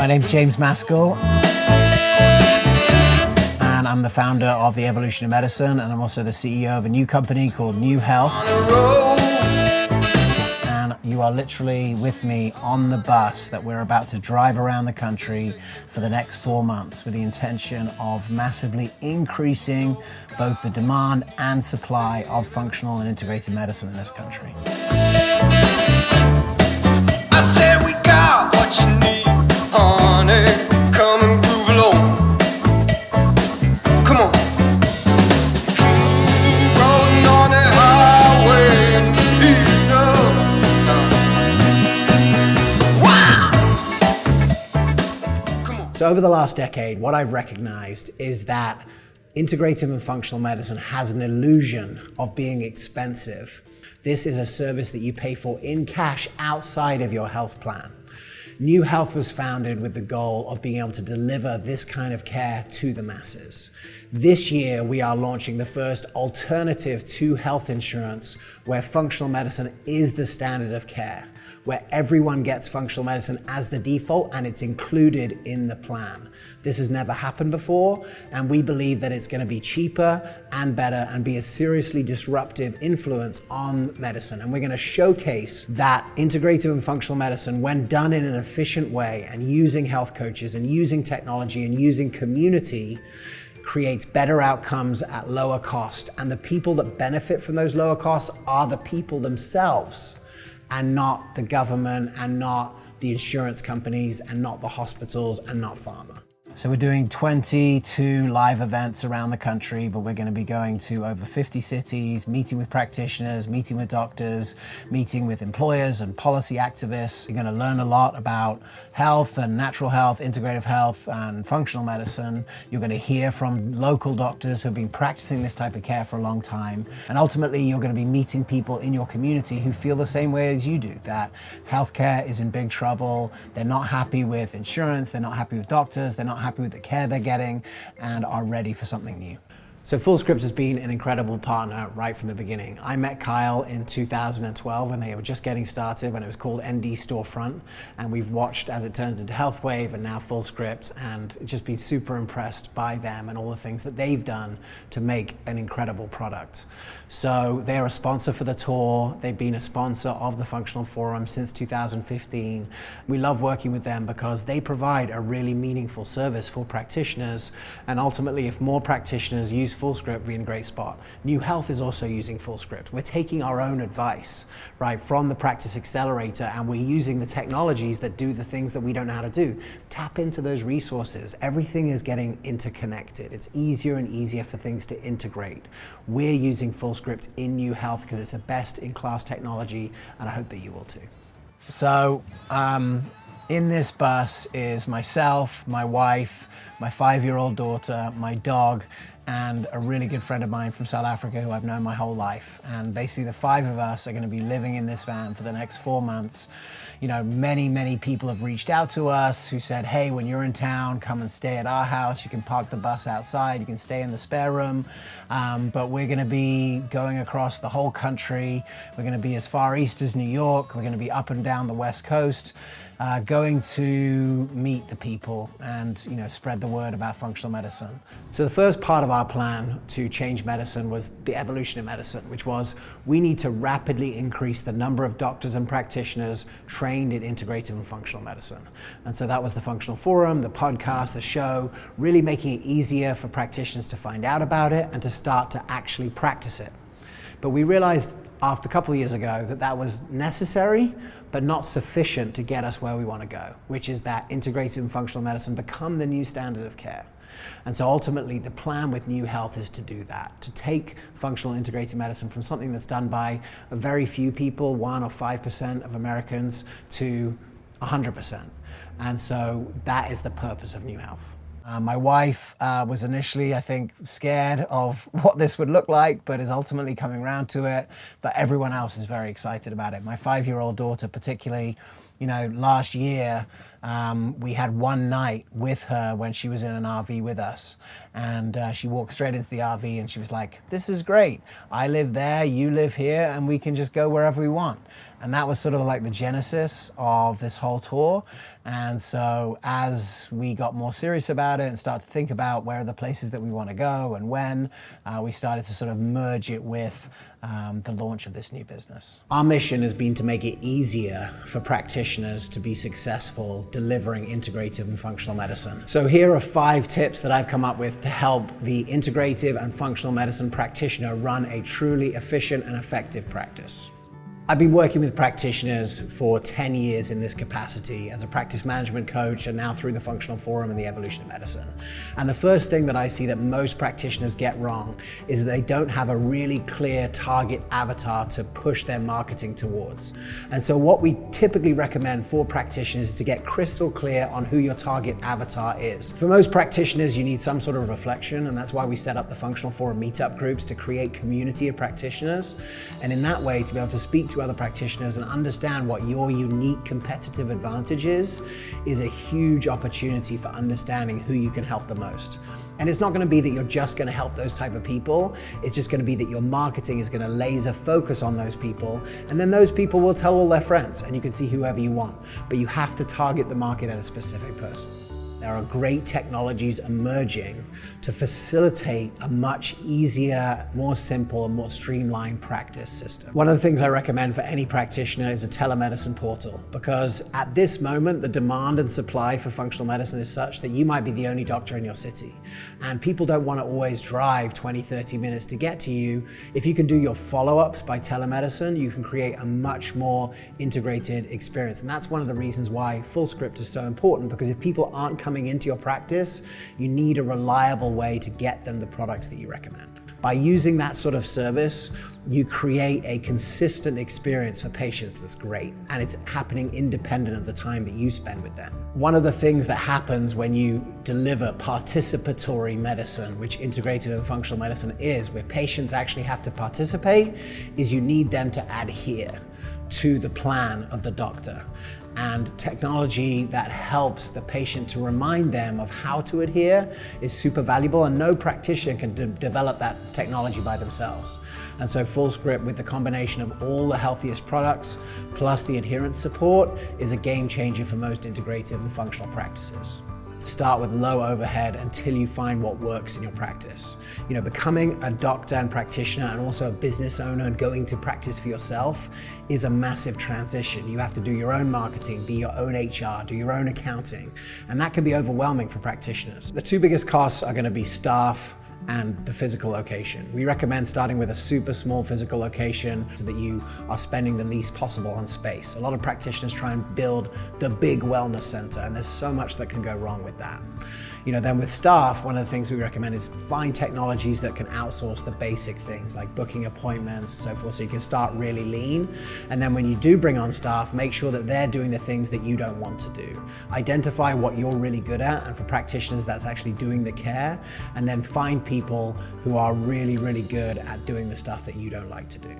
name's James Maskell, and I'm the founder of the Evolution of Medicine, and I'm also the CEO of a new company called Newhouse. And you are literally with me on the bus that we're about to drive around the country for the next 4 months with the intention of massively increasing both the demand and supply of functional and integrated medicine in this country. I said we got what you need, honey. Come and groove along. Come on. Rolling on the highway, ease up. Wow. Come on. So over the last decade, what I've recognized is that integrative and functional medicine has an illusion of being expensive. This is a service that you pay for in cash outside of your health plan. Newhouse was founded with the goal of being able to deliver this kind of care to the masses. This year, we are launching the first alternative to health insurance where functional medicine is the standard of care, where everyone gets functional medicine as the default and it's included in the plan. This has never happened before, and we believe that it's going to be cheaper and better and be a seriously disruptive influence on medicine. And we're going to showcase that integrative and functional medicine, when done in an efficient way and using health coaches and using technology and using community, creates better outcomes at lower cost. And the people that benefit from those lower costs are the people themselves, and not the government, and not the insurance companies, and not the hospitals, and not pharma. So we're doing 22 live events around the country, but we're going to be going to over 50 cities, meeting with practitioners, meeting with doctors, meeting with employers and policy activists. You're going to learn a lot about health and natural health, integrative health and functional medicine. You're going to hear from local doctors who've been practicing this type of care for a long time. And ultimately, you're going to be meeting people in your community who feel the same way as you do, that healthcare is in big trouble. They're not happy with insurance. They're not happy with doctors. They're not happy with the care they're getting, and are ready for something new. So Fullscript has been an incredible partner right from the beginning. I met Kyle in 2012 when they were just getting started, when it was called ND Storefront, and we've watched as it turns into HealthWave and now Fullscript, and just been super impressed by them and all the things that they've done to make an incredible product. So they're a sponsor for the tour. They've been a sponsor of the Functional Forum since 2015. We love working with them because they provide a really meaningful service for practitioners, and ultimately if more practitioners use Fullscript, we're in a great spot. Newhouse is also using Fullscript. We're taking our own advice, right, from the Practice Accelerator, and we're using the technologies that do the things that we don't know how to do. Tap into those resources. Everything is getting interconnected. It's easier and easier for things to integrate. We're using Fullscript in Newhouse because it's a best-in-class technology, and I hope that you will too. So, in this bus is myself, my wife, my 5-year-old daughter, my dog, and a really good friend of mine from South Africa who I've known my whole life. And basically the 5 of us are going to be living in this van for the next 4 months. You know, many people have reached out to us who said, hey, when you're in town, come and stay at our house. You can park the bus outside. You can stay in the spare room. But we're going to be going across the whole country. We're going to be as far east as New York. We're going to be up and down the West Coast. Going to meet the people and, you know, spread the word about functional medicine. So the first part of our plan to change medicine was the evolution of medicine, which was we need to rapidly increase the number of doctors and practitioners trained in integrative and functional medicine. And so that was the Functional Forum, the podcast, the show, really making it easier for practitioners to find out about it and to start to actually practice it. But we realized after a couple of years ago that that was necessary, but not sufficient to get us where we want to go, which is that integrative and functional medicine become the new standard of care. And so ultimately the plan with Newhouse is to do that, to take functional integrative medicine from something that's done by a very few people, 1 or 5% of Americans, to 100%. And so that is the purpose of Newhouse. My wife was initially, I think, scared of what this would look like, but is ultimately coming around to it. But everyone else is very excited about it. My 5-year-old daughter particularly, last year, we had one night with her when she was in an RV with us. And she walked straight into the RV and she was like, this is great. I live there, you live here, and we can just go wherever we want. And that was sort of like the genesis of this whole tour. And so as we got more serious about it and started to think about where are the places that we want to go and when, we started to sort of merge it with the launch of this new business. Our mission has been to make it easier for practitioners to be successful delivering integrative and functional medicine. So here are 5 tips that I've come up with to help the integrative and functional medicine practitioner run a truly efficient and effective practice. I've been working with practitioners for 10 years in this capacity as a practice management coach and now through the Functional Forum and the Evolution of Medicine. And the first thing that I see that most practitioners get wrong is that they don't have a really clear target avatar to push their marketing towards. And so what we typically recommend for practitioners is to get crystal clear on who your target avatar is. For most practitioners, you need some sort of reflection, and that's why we set up the Functional Forum meetup groups to create community of practitioners. And in that way, to be able to speak to other practitioners and understand what your unique competitive advantage is a huge opportunity for understanding who you can help the most. And it's not going to be that you're just going to help those type of people. It's just going to be that your marketing is going to laser focus on those people. And then those people will tell all their friends and you can see whoever you want. But you have to target the market at a specific person. There are great technologies emerging to facilitate a much easier, more simple, and more streamlined practice system. One of the things I recommend for any practitioner is a telemedicine portal, because at this moment, the demand and supply for functional medicine is such that you might be the only doctor in your city. And people don't want to always drive 20, 30 minutes to get to you. If you can do your follow-ups by telemedicine, you can create a much more integrated experience. And that's one of the reasons why FullScript is so important, because if people aren't coming into your practice, you need a reliable way to get them the products that you recommend. By using that sort of service, you create a consistent experience for patients that's great, and it's happening independent of the time that you spend with them. One of the things that happens when you deliver participatory medicine, which integrative and functional medicine is, where patients actually have to participate, is you need them to adhere to the plan of the doctor. And technology that helps the patient to remind them of how to adhere is super valuable, and no practitioner can develop that technology by themselves. And so FullScript, with the combination of all the healthiest products plus the adherence support, is a game changer for most integrative and functional practices. Start with low overhead until you find what works in your practice. Becoming a doctor and practitioner and also a business owner and going to practice for yourself is a massive transition. You have to do your own marketing, be your own HR, do your own accounting, and that can be overwhelming for practitioners. The 2 biggest costs are going to be staff and the physical location. We recommend starting with a super small physical location so that you are spending the least possible on space. A lot of practitioners try and build the big wellness center, and there's so much that can go wrong with that. Then with staff, one of the things we recommend is find technologies that can outsource the basic things like booking appointments and so forth, so you can start really lean. And then when you do bring on staff, make sure that they're doing the things that you don't want to do. Identify what you're really good at, and for practitioners, that's actually doing the care, and then find people who are really, really good at doing the stuff that you don't like to do.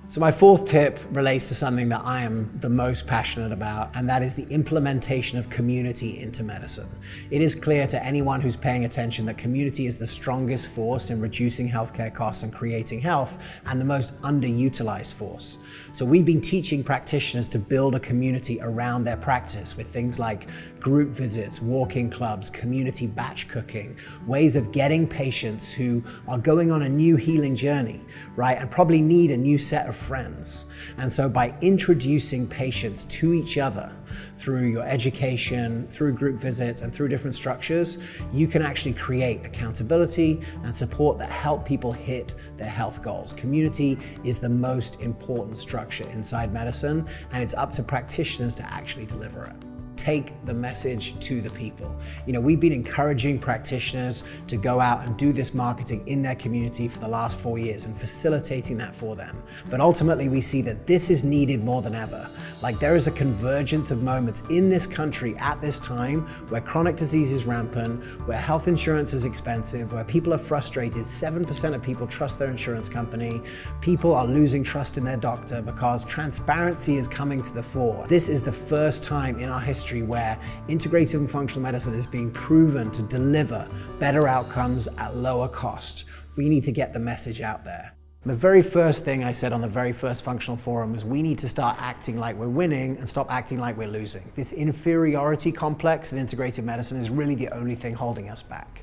So my 4th tip relates to something that I am the most passionate about, and that is the implementation of community into medicine. It is clear to anyone who's paying attention that community is the strongest force in reducing healthcare costs and creating health, and the most underutilized force. So we've been teaching practitioners to build a community around their practice with things like group visits, walk-in clubs, community batch cooking, ways of getting patients who are going on a new healing journey, right, and probably need a new set of friends. And so by introducing patients to each other through your education, through group visits, and through different structures, you can actually create accountability and support that help people hit their health goals. Community is the most important structure inside medicine, and it's up to practitioners to actually deliver it. Take the message to the people. We've been encouraging practitioners to go out and do this marketing in their community for the last 4 years and facilitating that for them. But ultimately, we see that this is needed more than ever. Like, there is a convergence of moments in this country at this time where chronic disease is rampant, where health insurance is expensive, where people are frustrated. 7% of people trust their insurance company. People are losing trust in their doctor because transparency is coming to the fore. This is the first time in our history where integrative and functional medicine is being proven to deliver better outcomes at lower cost. We need to get the message out there. The very first thing I said on the very first functional forum was we need to start acting like we're winning and stop acting like we're losing. This inferiority complex in integrative medicine is really the only thing holding us back.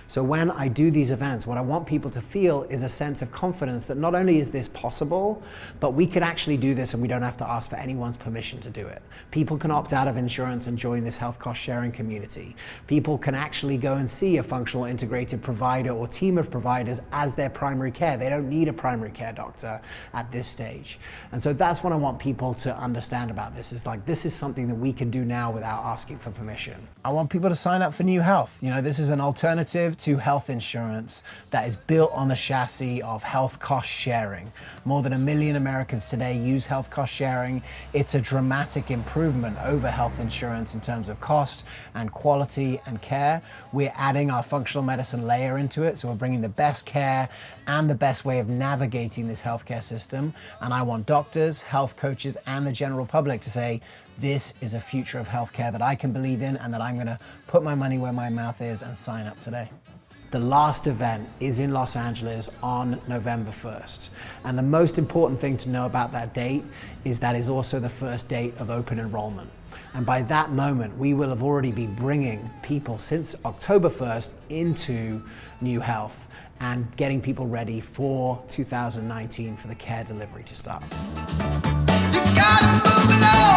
So when I do these events, what I want people to feel is a sense of confidence that not only is this possible, but we can actually do this and we don't have to ask for anyone's permission to do it. People can opt out of insurance and join this health cost sharing community. People can actually go and see a functional integrative provider or team of providers as their primary care. They don't need a primary care doctor at this stage. And so that's what I want people to understand about this, is like, this is something that we can do now without asking for permission. I want people to sign up for Newhouse. You know, this is an alternative to health insurance that is built on the chassis of health cost sharing. More than 1 million Americans today use health cost sharing. It's a dramatic improvement over health insurance in terms of cost and quality and care. We're adding our functional medicine layer into it, so we're bringing the best care and the best way of navigating this healthcare system. And I want doctors, health coaches, and the general public to say, this is a future of healthcare that I can believe in and that I'm going to put my money where my mouth is and sign up today. The last event is in Los Angeles on November 1st. And the most important thing to know about that date is that is also the first date of open enrollment. And by that moment, we will have already been bringing people since October 1st into Newhouse and getting people ready for 2019 for the care delivery to start. You gotta move along.